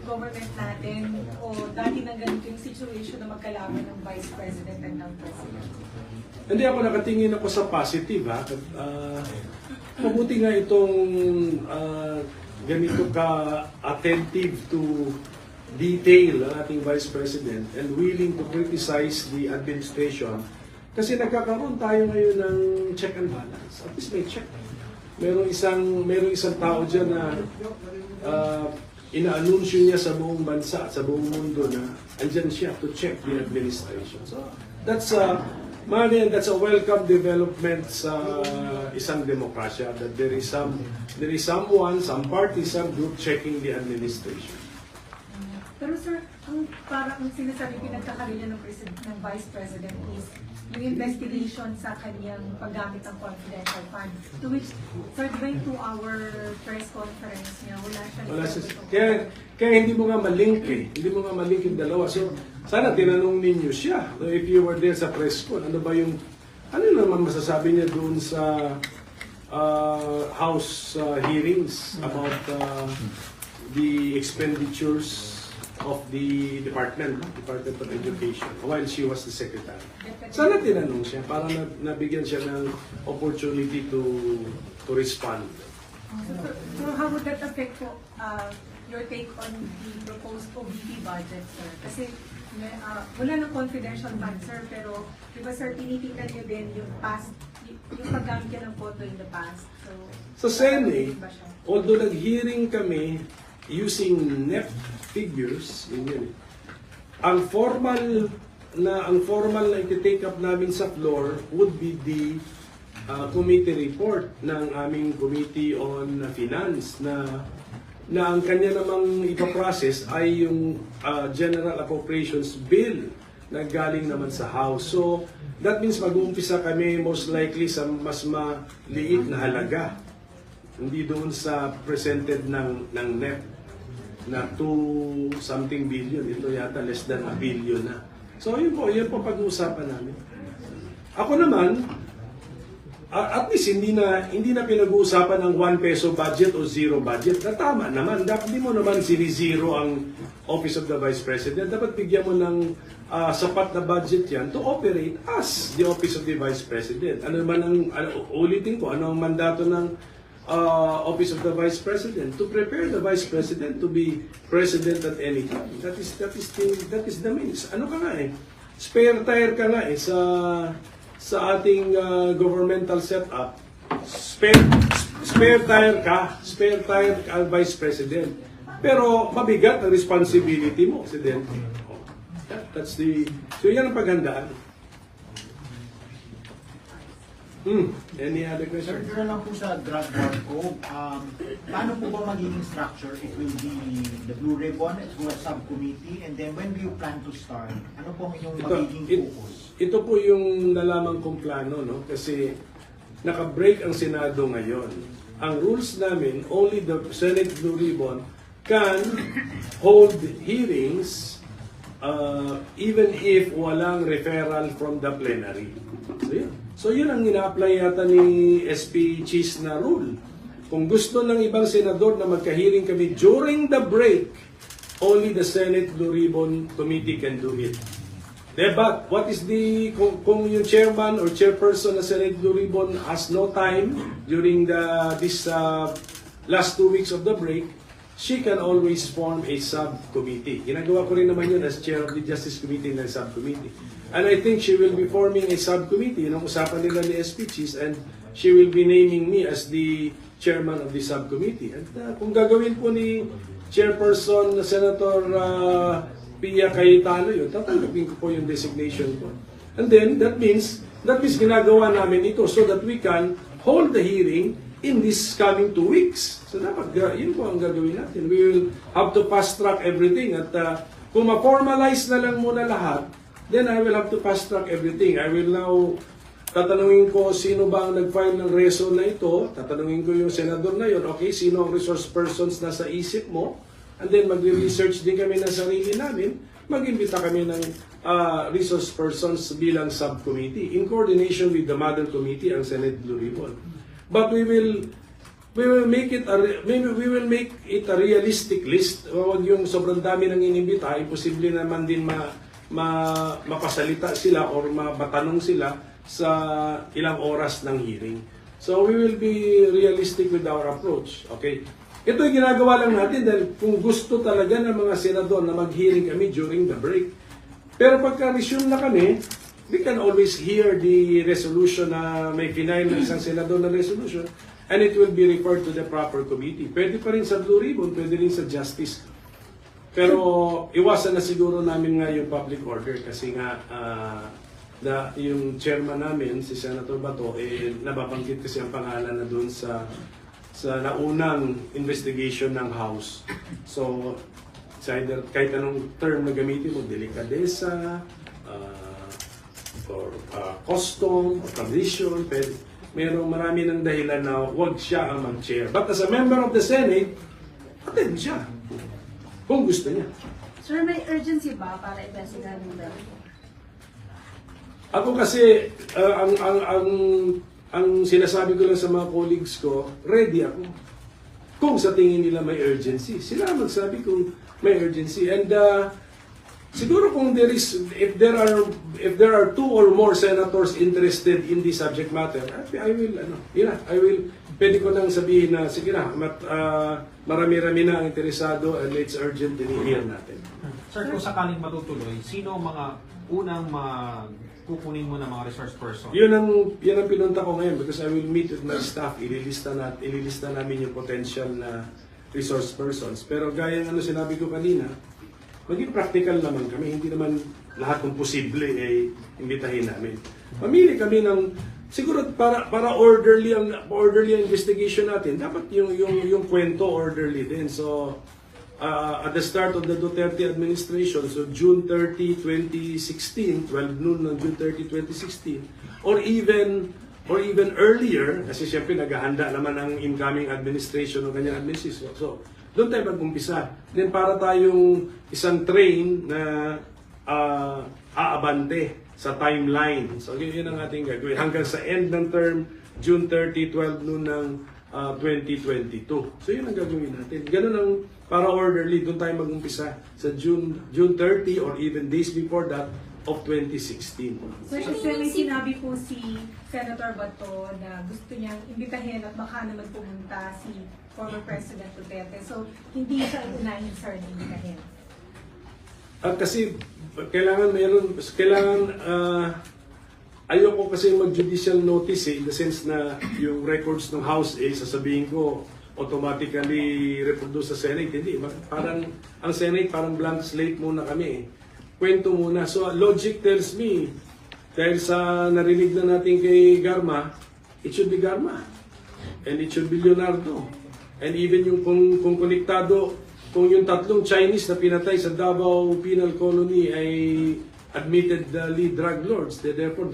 government natin o dati nang ganito yung situation na magkalaban ng Vice President at ng President? Hindi ako nakatingin ako sa positive, ha. Mabuti nga itong ganito ka-attentive to detail ang ating Vice President and willing to criticize the administration kasi nagkakaroon tayo ngayon ng check and balance. At least may check. Merong isang tao dyan na ina-anunsyo niya sa buong bansa at sa buong mundo na andyan siya to check the administration. So that's a welcome development sa isang demokrasya that there is someone, some party, some group checking the administration. Pero sir, parang sinasabi pinagkakaroon ng Vice President is yung investigation sa kanyang paggamit ng confidential fund. To which, sir, during 2-hour press conference niya, wala siya. Kaya hindi mo nga malink Hindi mo nga malink yung dalawa. So, sana tinanong ninyo siya. If you were there sa press con, ano naman masasabi niya doon sa House hearings about the expenditures of the Department of Education while she was the Secretary. Sana tinanong siya para nabigyan siya ng opportunity to respond. So how would that affect your take on the proposed OBP budget, sir? Kasi wala ng confidential fund, sir, pero di ba, sir, tinitingnan niyo din yung past, yung paggamit niya ng photo in the past. So, sa Senate, although nag-hearing kami using NEP figures, ang formal na iti-take up namin sa floor would be the committee report ng aming Committee on Finance na ang kanya namang ipaprocess ay yung General Appropriations Bill na galing naman sa House. So, that means mag-uumpisa kami most likely sa mas maliit na halaga. Hindi doon sa presented ng NEP na 2-something billion. Ito yata less than 1 billion na. So, yun po pag-uusapan namin. Ako naman, at least hindi na pinag-uusapan ng 1 peso budget o 0 budget. Na tama naman. Dapat di mo naman sinizero ang Office of the Vice President. Dapat bigyan mo ng sapat na budget yan to operate as the Office of the Vice President. Ano naman ulitin ko, ano ang mandato ng Office of the Vice President? To prepare the Vice President to be President at any time. That is the means. Ano ka nga spare tire ka nga sa ating governmental setup. Spare tire ka Vice President. Pero mabigat ang responsibility mo, Presidente. So yan ang paghandaan. Any other question? Sir, lang po sa drug war code, paano po ba magiging structure? It will be the Blue Ribbon through a subcommittee, and then when do you plan to start? Ano po ang inyong magiging focus? Ito po yung nalaman kong plano, no? Kasi naka-break ang Senado ngayon. Ang rules namin, only the Senate Blue Ribbon can hold hearings even if walang referral from the plenary. So yun ang ina-apply yata ni SP Cheese na rule. Kung gusto ng ibang senador na magka-hearing kami during the break, only the Senate Blue Ribbon Committee can do it. But what is kung yung chairman or chairperson ng Senate Blue Ribbon has no time during this last 2 weeks of the break, she can always form a subcommittee. Ginagawa ko rin naman yun as chair of the Justice Committee ng subcommittee. And I think she will be forming a subcommittee. Yun ang usapan nila ni SP Cheese, and she will be naming me as the chairman of the subcommittee. At kung gagawin po ni Chairperson Senator Pia Cayetano yun, tatanggapin ko po yung designation ko. And then, that means ginagawa namin ito so that we can hold the hearing in this coming 2 weeks. So dapat yun po ang gagawin natin. We will have to fast track everything. At kung ma-formalize na lang muna lahat, then I will have to fast track everything. I will now tatanungin ko sino ba ang nag-file ng reso na ito. Tatanungin ko yung senador na yun. Okay, sino ang resource persons na sa isip mo? And then magre-research din kami ng sarili namin. Mag-imbita kami ng resource persons bilang subcommittee in coordination with the mother committee, ang Senate Blue Ribbon. But we we will make it a realistic list. Huwag yung sobrang dami ng inimbita, imposible naman din mapasalita sila or matanong sila sa ilang oras ng hearing. So we will be realistic with our approach. Okay? Ito yung ginagawa lang natin dahil kung gusto talaga ng mga senador na mag-hearing kami during the break. Pero pagka-resume na kami, we can always hear the resolution na may final ng isang senador na resolution and it will be referred to the proper committee. Pwede pa rin sa Blue Ribbon, pwede rin sa Justice. Pero iwasan na siguro namin nga yung public order kasi nga yung chairman namin, si Senator Bato, nababanggit kasi ang pangalan na doon sa naunang investigation ng House. So, either kahit anong term na gamitin mo, delikadesa, or custom, or tradition, merong marami ng dahilan na huwag siya ang mag-chair. But as a member of the Senate, attend siya. Kung gusto niya. Sir, may urgency ba para investigahan mo ba? Ako kasi, ang sinasabi ko lang sa mga colleagues ko, ready ako. Kung sa tingin nila may urgency, sila magsabi kung may urgency. And siguro kung if there are two or more senators interested in this subject matter, I will, pwede ko nang sabihin na, sige na, marami-rami na ang interesado and it's urgent din i-hear natin. Sir, kung sakaling matutuloy, sino ang mga unang kukunin mo na mga resource person? Yun ang pinunta ko ngayon because I will meet with my staff, ililista namin yung potential na resource persons. Pero gaya ng sinabi ko kanina, maging practical naman kami, hindi naman lahat ng posible imbitahin namin. Mamili kami ng siguro para orderly ang investigation natin. Dapat yung kwento orderly din. So at the start of the Duterte administration, so June 30, 2016, 12 noon ng June 30, 2016, or even earlier, kasi siyempre naghahanda naman ang incoming administration o kanyang administration. So, doon tayo mag-umpisa. Then para tayong isang train na aabante sa timeline. So, yun ang ating gagawin. Hanggang sa end ng term, June 30, 12 noon ng 2022. So, yun ang gagawin natin. Ganun ang para orderly. Doon tayo mag-umpisa sa June 30 or even days before that of 2016. So, may sinabi po si Senator Bato na gusto niyang imbitahin at baka naman pumunta si former President Duterte. So, hindi siya unahin, sir, na imbitahin. Kasi kailangan ayoko kasi mag-judicial notice in the sense na yung records ng House sasabihin ko automatically reproduce sa Senate. Hindi, parang ang Senate parang blank slate muna kami. Kwento muna. So logic tells me, dahil sa narinig na natin kay Garma, it should be Garma. And it should be Leonardo. And even yung kung konektado, kung yung tatlong Chinese na pinatay sa Davao Penal Colony ay admitted lead drug lords, therefore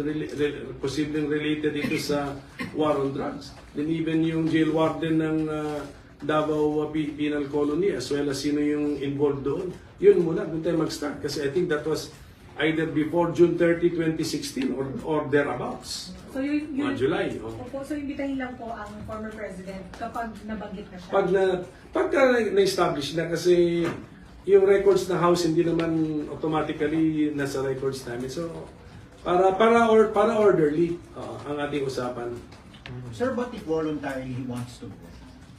posibleng related ito sa war on drugs. Then even yung jail warden ng Davao Penal Colony as well as sino yung involved doon, yun muna, doon tayo mag-start. Kasi I think that was either before June 30, 2016 or thereabouts. So yung July. Opo, so imbitahin lang po ang former President kapag nabanggit na siya. Pagka na-establish na kasi yung records ng House hindi naman automatically nasa records namin. So para orderly ang ating usapan. Sir, but if voluntarily he wants to go?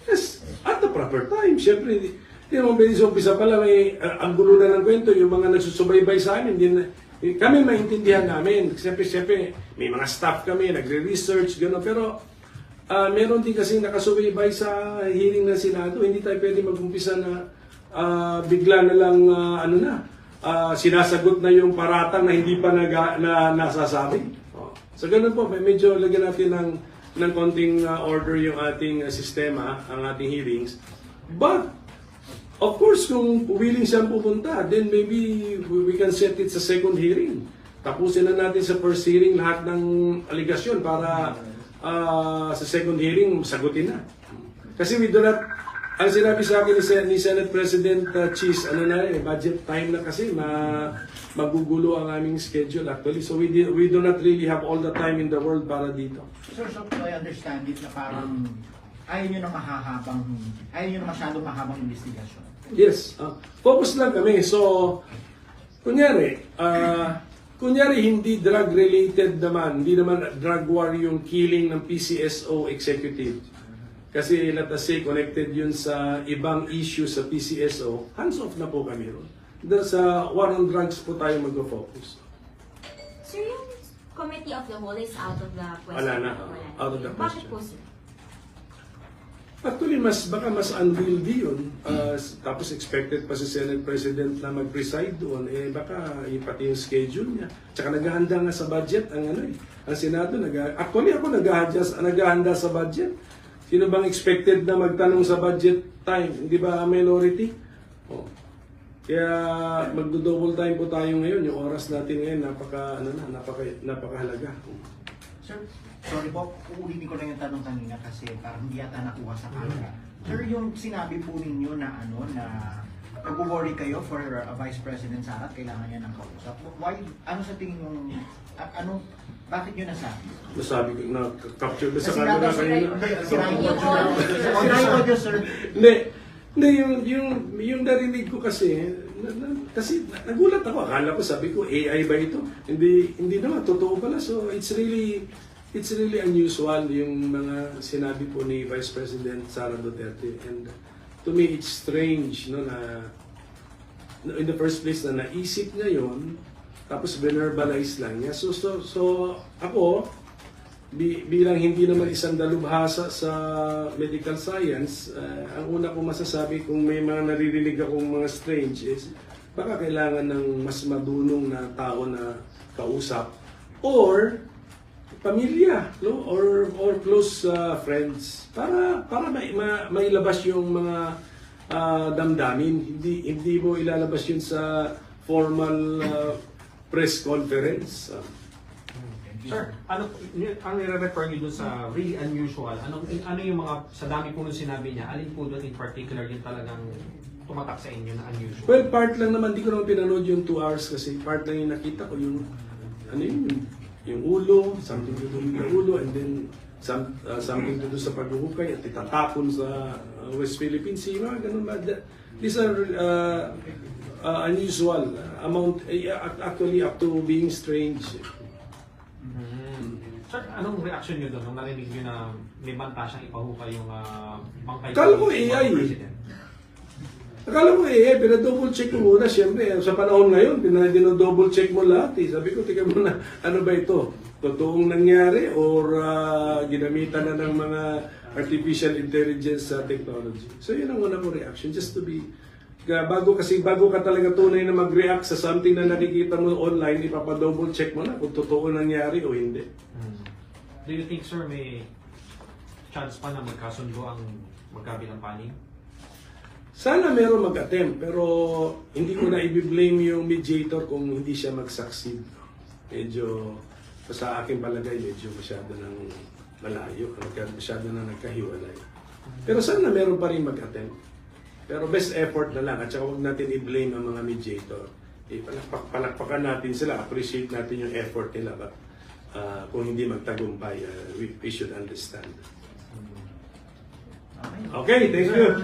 Yes, at the proper time. Siyempre, hindi naman pwede sa umpisa pala ang gulo na ng kwento, yung mga nagsusubaybay sa amin, kami maintindihan namin. Siyempre, may mga staff kami, nagre-research, gano'n. Pero meron din kasi nakasubaybay sa hearing ng Senado. Hindi tayo pwede mag-umpisa na bigla na lang sinasagot na yung paratang na hindi pa nasasabi. So gano'n po, medyo lagyan natin ng konting order yung ating sistema, ang ating hearings. But, of course, kung willing siyang pupunta, then maybe we can set it sa second hearing. Tapusin na natin sa first hearing lahat ng aligasyon para sa second hearing sagutin na. Kasi we do not, ang sinabi sa akin ni Senate President Cheese, budget time na kasi, magugulo ang aming schedule actually. So we do not really have all the time in the world para dito. Sir, so I understand it na parang ayaw nyo na masyadong mahabang investigasyon. Yes, focus lang kami. So, kunyari hindi drug-related naman, hindi naman drug war yung killing ng PCSO executive. Kasi let us say, connected yun sa ibang issue sa PCSO, hands off na po kami ron. Sa war on drugs po tayo mag-focus. Sir, yung committee of the whole is out of the question. Wala na, Wala. out of the Bakit question. po, sir? Actually, baka mas unwieldy yun. Tapos expected pa si Senate President na mag-preside doon. Baka pati yung schedule niya. Tsaka naghahanda nga sa budget ang ang Senado. Actually, ako naghahanda sa budget. Sino bang expected na magtanong sa budget time? Hindi ba minority? Oh. Kaya magdo-double time po tayo ngayon. Yung oras natin ngayon, napakahalaga. Sir, sorry po, uulitin ko lang yung tanong kanina kasi parang hindi yata nakuha sa camera. Sir, yung sinabi po ninyo na nag-worry kayo for Vice President Sara at kailangan niya ng kausap. Why, ano sa tingin yung, bakit nyo nasabi? Nasabi ko na capture ko sa Kasi camera nasa kanina. sirain ko dyan, sir. Hindi, yung narinig ko kasi nagulat ako. Akala ko, sabi ko, AI ba ito? Hindi naman, totoo pala. So, it's really unusual yung mga sinabi po ni Vice President Sara Duterte. And to me, it's strange, no, na in the first place na naisip niya yun, tapos verbalize lang niya. So ako, bilang hindi naman isang dalubhasa sa medical science, ang una kong masasabi kung may mga naririnig akong mga strange is baka kailangan ng mas madunong na tao na kausap or pamilya, no? or close friends para mailabas yung mga damdamin. Hindi mo ilalabas yun sa formal press conference. Sir, ano ang nire-refer niyo dun sa really unusual? Ano yung mga, sa dami po nung sinabi niya, alin po doon in particular yung talagang tumatak sa inyo na unusual? Well, part lang naman, di ko naman pinanood yung 2 hours kasi part lang yung nakita ko, yung yung ulo, something to do with the ulo, and then something to do sa paghuhukay at itatapon sa West Philippine Sea, mga ganun ba? These are unusual amount, actually up to being strange. Sir, anong reaction niyo doon nung narinig niyo na may banta siyang ipahukay yung bangkay Akala ko ng AI. President? Akala ko pero double check ko muna, siyempre, sa panahon ngayon, dino-double check mo lahat eh. Sabi ko, tika muna, ano ba ito? Totoong nangyari or ginamitan na ng mga artificial intelligence technology? So yun ang una mo reaction, just to be, bago ka talaga tunay na mag-react sa something na nakikita mo online, ipapa-double check mo na kung totoo nangyari o hindi. Do you think, sir, may chance pa na magkasundo ang magkabilang panig? Sana meron mag-attempt, pero hindi ko na i-blame yung mediator kung hindi siya mag-succeed. Medyo, sa aking palagay, medyo masyado nang malayo, masyado na nagkahiwalay. Pero sana meron pa rin mag-attempt. Pero best effort na lang, at saka huwag natin i-blame ang mga mediator. Palakpakan natin sila, appreciate natin yung effort nila. But kung hindi magtagumpay, we should understand. Okay, thank you.